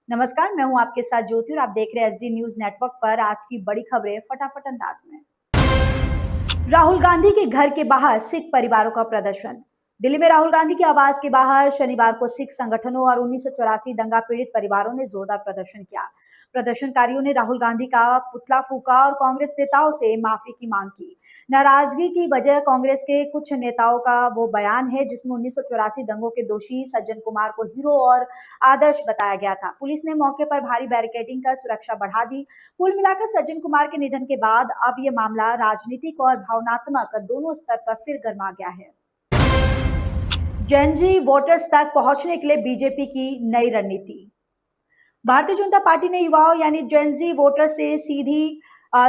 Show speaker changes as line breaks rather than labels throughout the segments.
नमस्कार, मैं हूं आपके साथ ज्योति और आप देख रहे हैं एसडी न्यूज नेटवर्क पर। आज की बड़ी खबरें फटाफट अंदाज में। राहुल गांधी के घर के बाहर सिख परिवारों का प्रदर्शन। दिल्ली में राहुल गांधी के आवास के बाहर शनिवार को सिख संगठनों और 1984 दंगा पीड़ित परिवारों ने जोरदार प्रदर्शन किया। प्रदर्शनकारियों ने राहुल गांधी का पुतला फूंका और कांग्रेस नेताओं से माफी की मांग की। नाराजगी की वजह कांग्रेस के कुछ नेताओं का वो बयान है जिसमें 1984 दंगों के दोषी सज्जन कुमार को हीरो और आदर्श बताया गया था। पुलिस ने मौके पर भारी बैरिकेडिंग कर सुरक्षा बढ़ा दी। कुल मिलाकर सज्जन कुमार के निधन के बाद अब ये मामला राजनीतिक और भावनात्मक दोनों स्तर पर फिर गर्मा गया है। जेन जी वोटर्स तक पहुंचने के लिए बीजेपी की नई रणनीति। भारतीय जनता पार्टी ने युवाओं यानी जेन जी वोटर्स से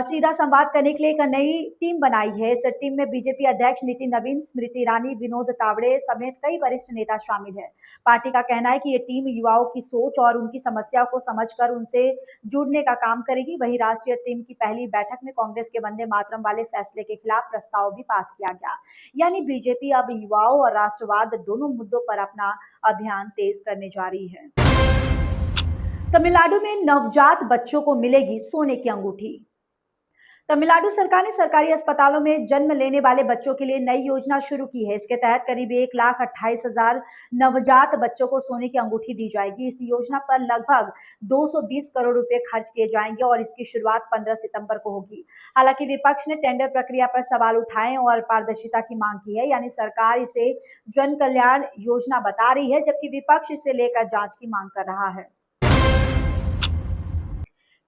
सीधा संवाद करने के लिए एक नई टीम बनाई है। इस टीम में बीजेपी अध्यक्ष नितिन नवीन, स्मृति ईरानी, विनोद तावड़े समेत कई वरिष्ठ नेता शामिल हैं। पार्टी का कहना है कि ये टीम युवाओं की सोच और उनकी समस्याओं को समझकर उनसे जुड़ने का काम करेगी। वहीं राष्ट्रीय टीम की पहली बैठक में कांग्रेस के वंदे मातरम वाले फैसले के खिलाफ प्रस्ताव भी पास किया गया। यानी बीजेपी अब युवाओं और राष्ट्रवाद दोनों मुद्दों पर अपना अभियान तेज करने जा रही है। तमिलनाडु में नवजात बच्चों को मिलेगी सोने की अंगूठी। तमिलनाडु सरकार ने सरकारी अस्पतालों में जन्म लेने वाले बच्चों के लिए नई योजना शुरू की है। इसके तहत करीब 1,28,000 नवजात बच्चों को सोने की अंगूठी दी जाएगी। इस योजना पर लगभग 220 करोड़ रुपए खर्च किए जाएंगे और इसकी शुरुआत 15 सितंबर को होगी। हालांकि विपक्ष ने टेंडर प्रक्रिया पर सवाल उठाए और पारदर्शिता की मांग की है। यानी सरकार इसे जन कल्याण योजना बता रही है, जबकि विपक्ष इसे लेकर जांच की मांग कर रहा है।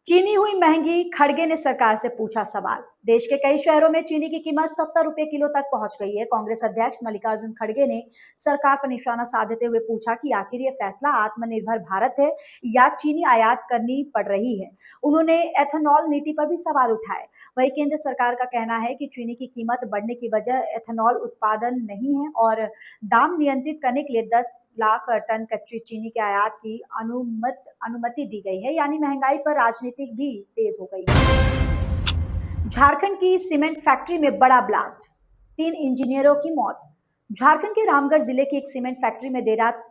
चीनी हुई महंगी, खड़गे ने सरकार से पूछा सवाल। देश के कई शहरों में चीनी की कीमत 70 रुपए किलो तक पहुंच गई है। कांग्रेस अध्यक्ष मल्लिकार्जुन खड़गे ने सरकार पर निशाना साधते हुए पूछा कि आखिर ये फैसला आत्मनिर्भर भारत है या चीनी आयात करनी पड़ रही है। उन्होंने एथेनॉल नीति पर भी सवाल उठाए। वही केंद्र सरकार का कहना है कि चीनी की कीमत बढ़ने की वजह एथेनॉल उत्पादन नहीं है और दाम नियंत्रित करने के लिए 10 लाख टन कच्ची चीनी के आयात की अनुमति दी गई है। यानी महंगाई पर राजनीति भी तेज हो गई है। झारखंड की सीमेंट फैक्ट्री में बड़ा ब्लास्ट, 3 इंजीनियरों की मौत। झारखंड के रामगढ़ जिले की एक सीमेंट फैक्ट्री में देर रात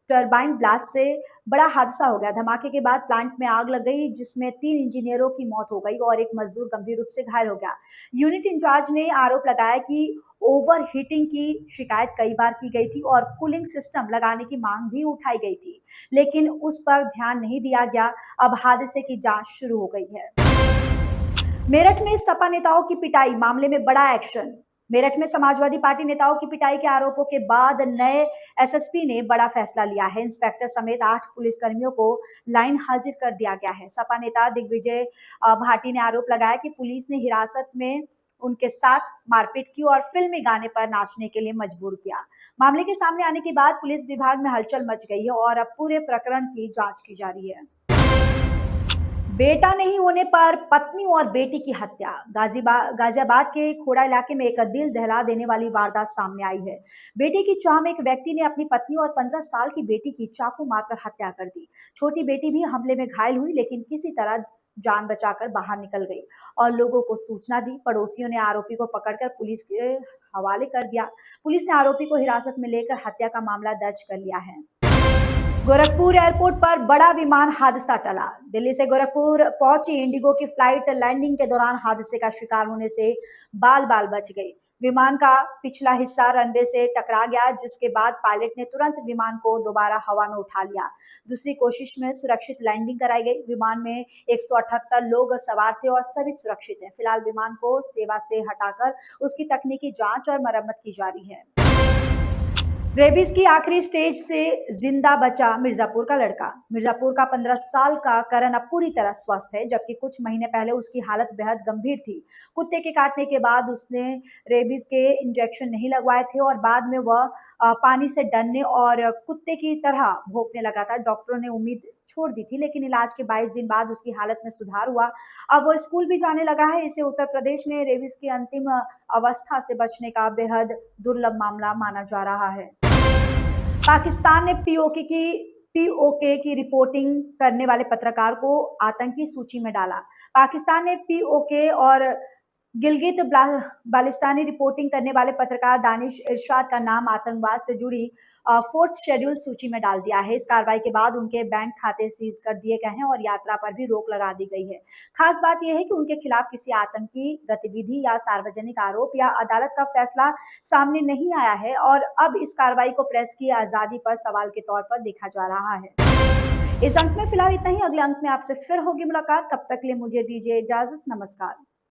टरबाइन ब्लास्ट से बड़ा हादसा हो गया। धमाके के बाद प्लांट में आग लग गई जिसमें 3 इंजीनियरों की मौत हो गई और एक मजदूर गंभीर रूप से घायल हो गया। यूनिट इंचार्ज ने आरोप लगाया कि ओवर हीटिंग की शिकायत कई बार की गई थी और कूलिंग सिस्टम लगाने की मांग भी उठाई गई थी, लेकिन उस पर ध्यान नहीं दिया गया। अब हादसे की जांच शुरू हो गई है। मेरठ में सपा नेताओं की पिटाई मामले में बड़ा एक्शन। मेरठ में समाजवादी पार्टी नेताओं की पिटाई के आरोपों के बाद नए एसएसपी ने बड़ा फैसला लिया है। इंस्पेक्टर समेत 8 पुलिसकर्मियों को लाइन हाजिर कर दिया गया है। सपा नेता दिग्विजय भाटी ने आरोप लगाया कि पुलिस ने हिरासत में उनके साथ मारपीट की और फिल्मी गाने पर नाचने के लिए मजबूर किया। मामले के सामने आने के बाद पुलिस विभाग में हलचल मच गई है और अब पूरे प्रकरण की जांच की जा रही है। बेटा नहीं होने पर पत्नी और बेटी की हत्या। गाजियाबाद के खोड़ा इलाके में एक दिल दहला देने वाली वारदात सामने आई है। बेटी की चाह में एक व्यक्ति ने अपनी पत्नी और 15 साल की बेटी की चाकू मारकर हत्या कर दी। छोटी बेटी भी हमले में घायल हुई, लेकिन किसी तरह जान बचाकर बाहर निकल गई और लोगों को सूचना दी। पड़ोसियों ने आरोपी को पकड़कर पुलिस के हवाले कर दिया। पुलिस ने आरोपी को हिरासत में लेकर हत्या का मामला दर्ज कर लिया है। गोरखपुर एयरपोर्ट पर बड़ा विमान हादसा टला। दिल्ली से गोरखपुर पहुंची इंडिगो की फ्लाइट लैंडिंग के दौरान हादसे का शिकार होने से बाल बाल बच गई। विमान का पिछला हिस्सा रनवे से टकरा गया, जिसके बाद पायलट ने तुरंत विमान को दोबारा हवा में उठा लिया। दूसरी कोशिश में सुरक्षित लैंडिंग कराई गई। विमान में 178 लोग सवार थे और सभी सुरक्षित हैं। फिलहाल विमान को सेवा से हटाकर उसकी तकनीकी जांच और मरम्मत की जा रही है। रेबीज की आखिरी स्टेज से जिंदा बचा मिर्जापुर का लड़का। मिर्जापुर का 15 साल का करण अब पूरी तरह स्वस्थ है, जबकि कुछ महीने पहले उसकी हालत बेहद गंभीर थी। कुत्ते के काटने के बाद उसने रेबीज के इंजेक्शन नहीं लगवाए थे और बाद में वह पानी से डरने और कुत्ते की तरह भौंकने लगा था। डॉक्टरों ने उम्मीद छोड़ दी थी, लेकिन इलाज के 22 दिन बाद उसकी हालत में सुधार हुआ। अब वो स्कूल भी जाने लगा है। इसे उत्तर प्रदेश में रेबीज की अंतिम अवस्था से बचने का बेहद दुर्लभ मामला माना जा रहा है। पाकिस्तान ने पीओके की रिपोर्टिंग करने वाले पत्रकार को आतंकी सूची में डाला। पाकिस्तान ने पीओके और गिलगित बाल्टिस्तानी रिपोर्टिंग करने वाले पत्रकार दानिश इरशाद का नाम आतंकवाद से जुड़ी फोर्थ शेड्यूल सूची में डाल दिया है। इस कार्रवाई के बाद उनके बैंक खाते सीज कर दिए गए हैं और यात्रा पर भी रोक लगा दी गई है। खास बात यह है कि उनके खिलाफ किसी आतंकी गतिविधि या सार्वजनिक आरोप या अदालत का फैसला सामने नहीं आया है और अब इस कार्रवाई को प्रेस की आजादी पर सवाल के तौर पर देखा जा रहा है। इस अंक में फिलहाल इतना ही। अगले अंक में आपसे फिर होगी मुलाकात। तब तक के लिए मुझे दीजिए इजाजत। नमस्कार।